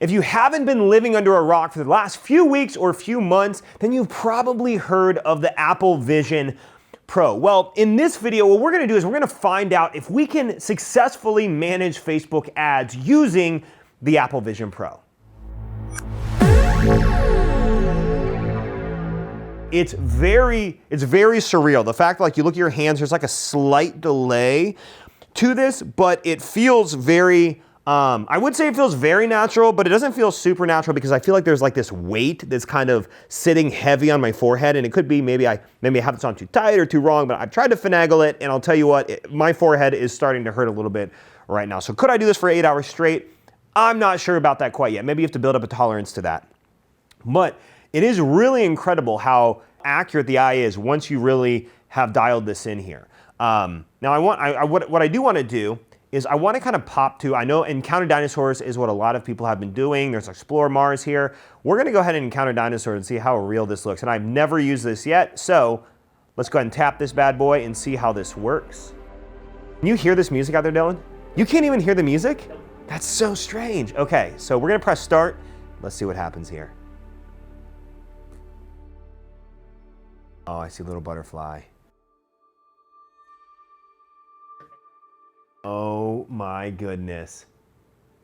If you haven't been living under a rock for the last few weeks or few months, then you've probably heard of the Apple Vision Pro. Well, in this video, what we're gonna do is we're gonna find out if we can successfully manage Facebook ads using the Apple Vision Pro. It's very surreal. The fact, like, you look at your hands, there's like a slight delay to this, but it feels very, I would say it feels very natural, but it doesn't feel super natural because I feel like there's like this weight that's kind of sitting heavy on my forehead, and it could be maybe I have this on too tight or too wrong, but I've tried to finagle it, and I'll tell you what, my forehead is starting to hurt a little bit right now. So could I do this for 8 hours straight? I'm not sure about that quite yet. Maybe you have to build up a tolerance to that. But it is really incredible how accurate the eye is once you really have dialed this in here. Now what I do want to do is I want to kind of pop to, I know Encounter Dinosaurs is what a lot of people have been doing. There's Explore Mars here. We're going to go ahead and Encounter Dinosaurs and see how real this looks. And I've never used this yet, so let's go ahead and tap this bad boy and see how this works. Can you hear this music out there, Dylan? You can't even hear the music? That's so strange. Okay, so we're going to press start. Let's see what happens here. Oh, I see a little butterfly. Oh my goodness.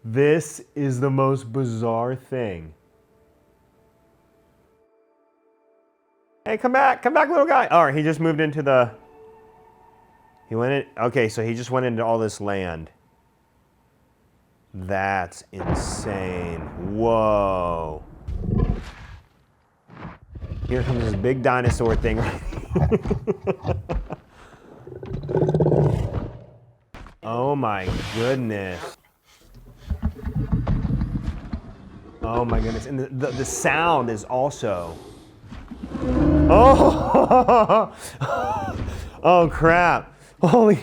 This is the most bizarre thing. Hey, come back, little guy. All right, he just moved into the, he went in, okay, so he just went into all this land. That's insane. Whoa. Here comes this big dinosaur thing right here. Oh my goodness. Oh my goodness. And the sound is also. Oh, oh crap. Holy.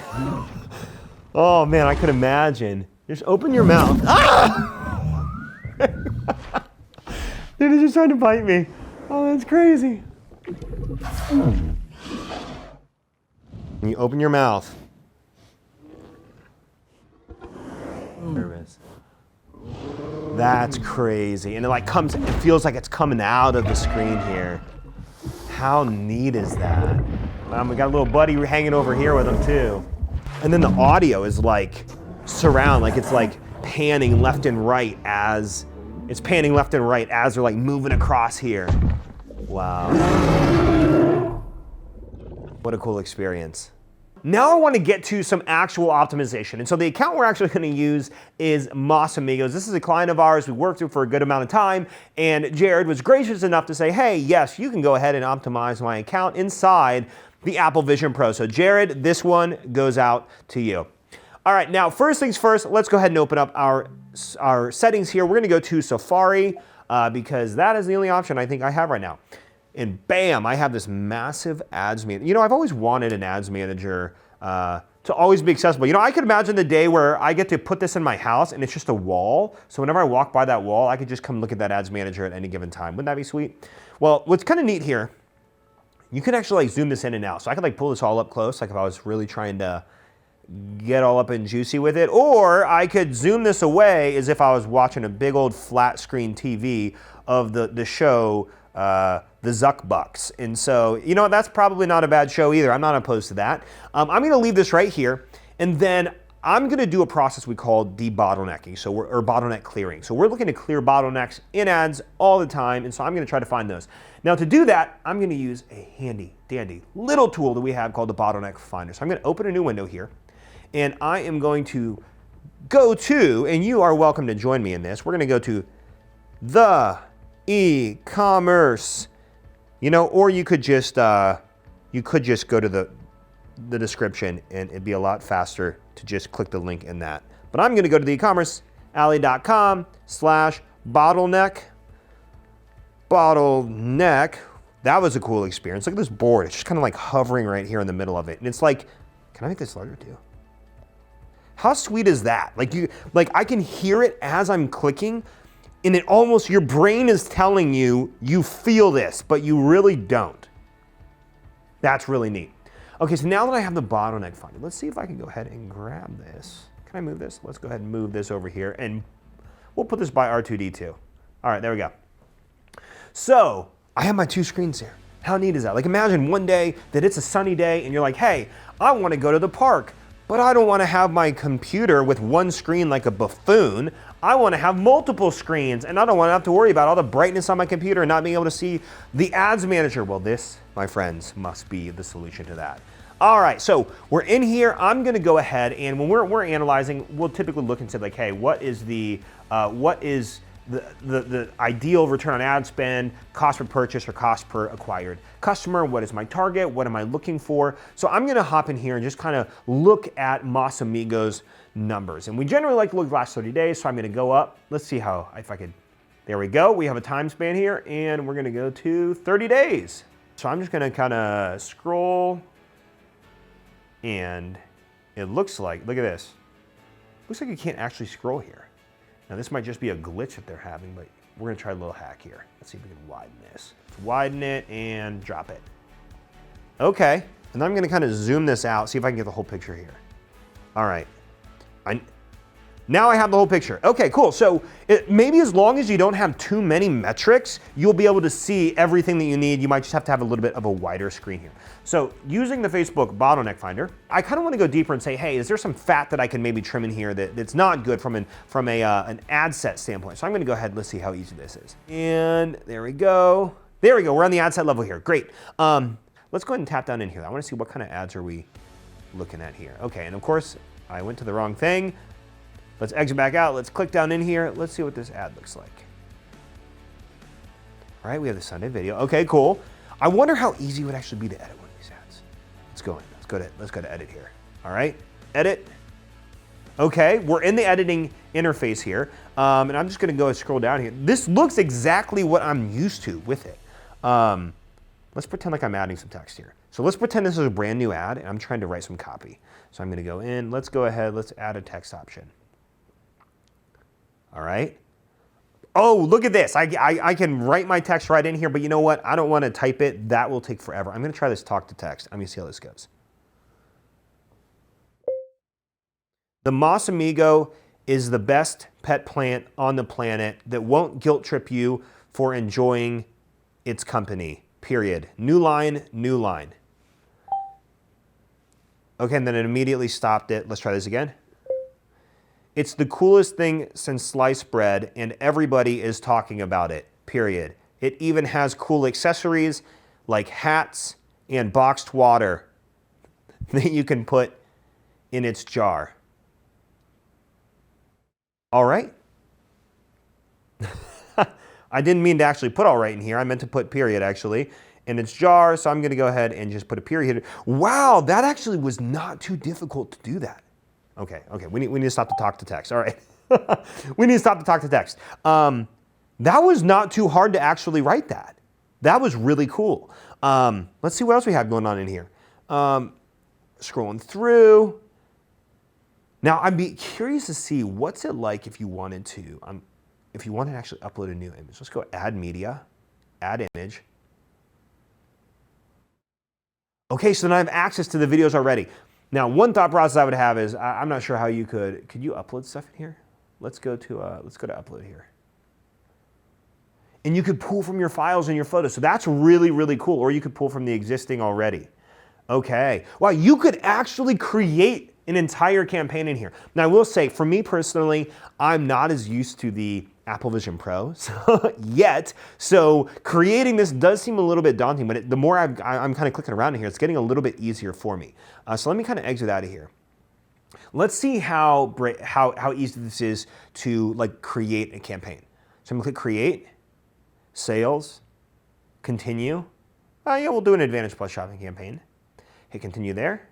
Oh man, I could imagine. Just open your mouth. Ah! Dude, he's just trying to bite me. Oh, that's crazy. You open your mouth. Nervous. That's crazy. And it like comes, it feels like it's coming out of the screen here. How neat is that? We got a little buddy hanging over here with him too. And then the audio is like surround, like it's like panning left and right as they're like moving across here. Wow. What a cool experience. Now I want to get to some actual optimization. And so the account we're actually going to use is Mas Amigos. This is a client of ours we worked with for a good amount of time. And Jared was gracious enough to say, hey, yes, you can go ahead and optimize my account inside the Apple Vision Pro. So Jared, this one goes out to you. All right, now first things first, let's go ahead and open up our settings here. We're going to go to Safari because that is the only option I think I have right now. And bam, I have this massive ads manager. You know, I've always wanted an ads manager to always be accessible. You know, I could imagine the day where I get to put this in my house and it's just a wall. So whenever I walk by that wall, I could just come look at that ads manager at any given time. Wouldn't that be sweet? Well, what's kind of neat here, you can actually like zoom this in and out. So I could like pull this all up close, like if I was really trying to get all up and juicy with it, or I could zoom this away as if I was watching a big old flat screen TV of the show, the Zuck Bucks. And so, you know, that's probably not a bad show either. I'm not opposed to that. I'm going to leave this right here, and then I'm going to do a process we call debottlenecking, or bottleneck clearing. So we're looking to clear bottlenecks in ads all the time, and so I'm going to try to find those. Now to do that, I'm going to use a handy dandy little tool that we have called the Bottleneck Finder. So I'm going to open a new window here, and I am going to go to, and you are welcome to join me in this, we're going to go to the e-commerce, you know, or you could just go to the description, and it'd be a lot faster to just click the link in that. But I'm going to go to the ecommercealley.com/bottleneck. Bottleneck. That was a cool experience. Look at this board. It's just kind of like hovering right here in the middle of it. And it's like, can I make this larger too? How sweet is that? Like I can hear it as I'm clicking, and it almost, your brain is telling you, you feel this, but you really don't. That's really neat. Okay, so now that I have the bottleneck finder, let's see if I can go ahead and grab this. Can I move this? Let's go ahead and move this over here. And We'll put this by R2D2. All right, there we go. So I have my two screens here. How neat is that? Like imagine one day that it's a sunny day and you're like, hey, I want to go to the park, but I don't want to have my computer with one screen like a buffoon. I want to have multiple screens and I don't want to have to worry about all the brightness on my computer and not being able to see the ads manager. Well, this, my friends, must be the solution to that. All right, so we're in here. I'm gonna go ahead and when we're analyzing, we'll typically look and say like, hey, what is the ideal return on ad spend, cost per purchase or cost per acquired customer? What is my target? What am I looking for? So I'm gonna hop in here and just kind of look at Masamigos numbers. And we generally like to look at the last 30 days, so I'm gonna go up. Let's see how, if I could, there we go. We have a time span here and we're gonna go to 30 days. So I'm just gonna kind of scroll and it looks like, look at this. Looks like you can't actually scroll here. Now this might just be a glitch that they're having, but we're gonna try a little hack here. Let's see if we can widen this. Let's widen it and drop it. Okay, and I'm gonna kind of zoom this out, see if I can get the whole picture here. All right, now I have the whole picture. Okay, cool. So maybe as long as you don't have too many metrics, you'll be able to see everything that you need. You might just have to have a little bit of a wider screen here. So using the Facebook Bottleneck Finder, I kind of want to go deeper and say, hey, is there some fat that I can maybe trim in here that's not good from an ad set standpoint? So I'm going to go ahead and let's see how easy this is. And there we go. There we go. We're on the ad set level here. Great. Let's go ahead and tap down in here. I want to see what kind of ads are we looking at here. Okay, and of course, I went to the wrong thing. Let's exit back out. Let's click down in here. Let's see what this ad looks like. All right, we have the Sunday video. Okay, cool. I wonder how easy it would actually be to edit one of these ads. Let's go in. Let's go to edit here. All right, edit. Okay, we're in the editing interface here, and I'm just going to go and scroll down here. This looks exactly what I'm used to with it. Let's pretend like I'm adding some text here. So let's pretend this is a brand new ad, and I'm trying to write some copy. So I'm going to go in. Let's go ahead. Let's add a text option. All right. Oh, look at this. I can write my text right in here, but you know what? I don't want to type it. That will take forever. I'm going to try this talk to text. I'm going to see how this goes. The Masamigo is the best pet plant on the planet that won't guilt trip you for enjoying its company, period. New line, new line. Okay, and then it immediately stopped it. Let's try this again. It's the coolest thing since sliced bread, and everybody is talking about it, period. It even has cool accessories like hats and boxed water that you can put in its jar. All right. I didn't mean to actually put all right in here. I meant to put period, actually, in its jar, so I'm going to go ahead and just put a period. Wow, that actually was not too difficult to do that. Okay, we need to stop to talk to text. All right, we need to stop to talk to text. That was not too hard to actually write that. That was really cool. Let's see what else we have going on in here. Scrolling through. Now, I'd be curious to see what's it like if you wanted to actually upload a new image. Let's go add media, add image. Okay, so now I have access to the videos already. Now, one thought process I would have is, I'm not sure how you could you upload stuff in here? Let's go to upload here. And you could pull from your files and your photos. So that's really, really cool. Or you could pull from the existing already. Okay. Wow, you could actually create an entire campaign in here. Now, I will say, for me personally, I'm not as used to the Apple Vision Pro yet. So creating this does seem a little bit daunting, but the more I'm kind of clicking around in here, it's getting a little bit easier for me. So let me kind of exit out of here. Let's see how easy this is to like create a campaign. So I'm gonna click create, sales, continue. Yeah, we'll do an Advantage Plus shopping campaign. Hit continue there.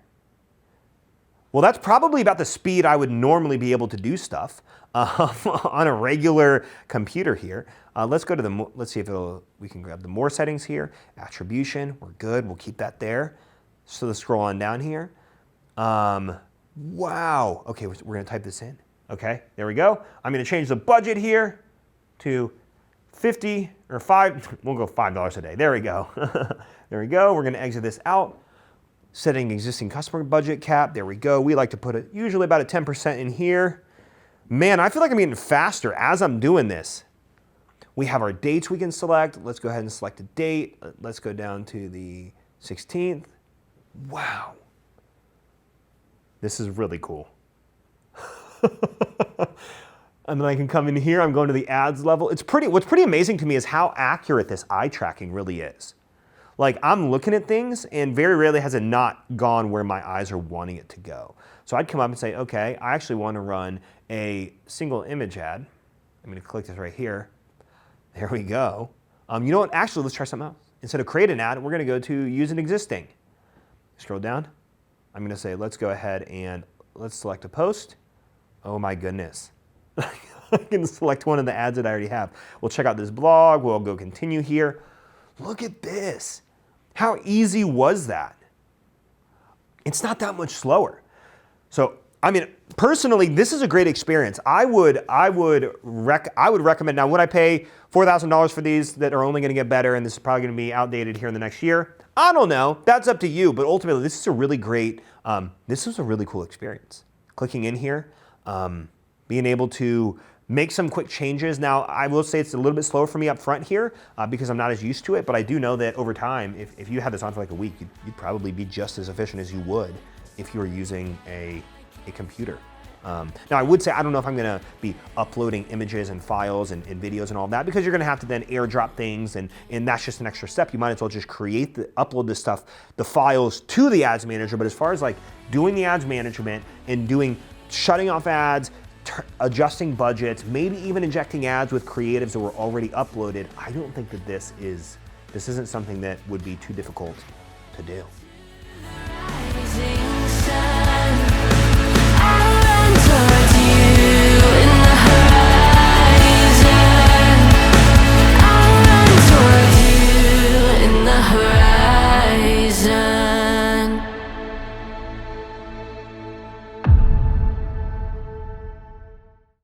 Well, that's probably about the speed I would normally be able to do stuff on a regular computer here. Let's go to let's see if we can grab the more settings here. Attribution, we're good, we'll keep that there. So let's scroll on down here. Wow, okay, we're gonna type this in. Okay, there we go. I'm gonna change the budget here to 50 or 5, we'll go $5 a day. There we go. There we go, we're gonna exit this out. Setting existing customer budget cap, there we go. We like to put it usually about a 10% in here. Man, I feel like I'm getting faster as I'm doing this. We have our dates we can select. Let's go ahead and select a date. Let's go down to the 16th. Wow. This is really cool. And then I can come in here, I'm going to the ads level. What's pretty amazing to me is how accurate this eye tracking really is. Like, I'm looking at things and very rarely has it not gone where my eyes are wanting it to go. So I'd come up and say, okay, I actually want to run a single image ad. I'm going to click this right here. There we go. You know what? Actually, let's try something else. Instead of create an ad, we're going to go to use an existing. Scroll down. I'm going to say, let's go ahead and let's select a post. Oh my goodness. I can select one of the ads that I already have. We'll check out this blog. We'll go continue here. Look at this. How easy was that? It's not that much slower. So, I mean, personally, this is a great experience. I would recommend. Now, would I pay $4,000 for these that are only going to get better, and this is probably going to be outdated here in the next year? I don't know. That's up to you. But ultimately, this is a really great. This was a really cool experience. Clicking in here, being able to make some quick changes. Now, I will say it's a little bit slower for me up front here because I'm not as used to it, but I do know that over time, if you had this on for like a week, you'd probably be just as efficient as you would if you were using a computer. Now, I would say I don't know if I'm going to be uploading images and files and videos and all that, because you're going to have to then airdrop things, and that's just an extra step. You might as well just upload this stuff, the files, to the ads manager. But as far as like doing the ads management and shutting off ads, adjusting budgets, maybe even injecting ads with creatives that were already uploaded, I don't think that this isn't something that would be too difficult to do.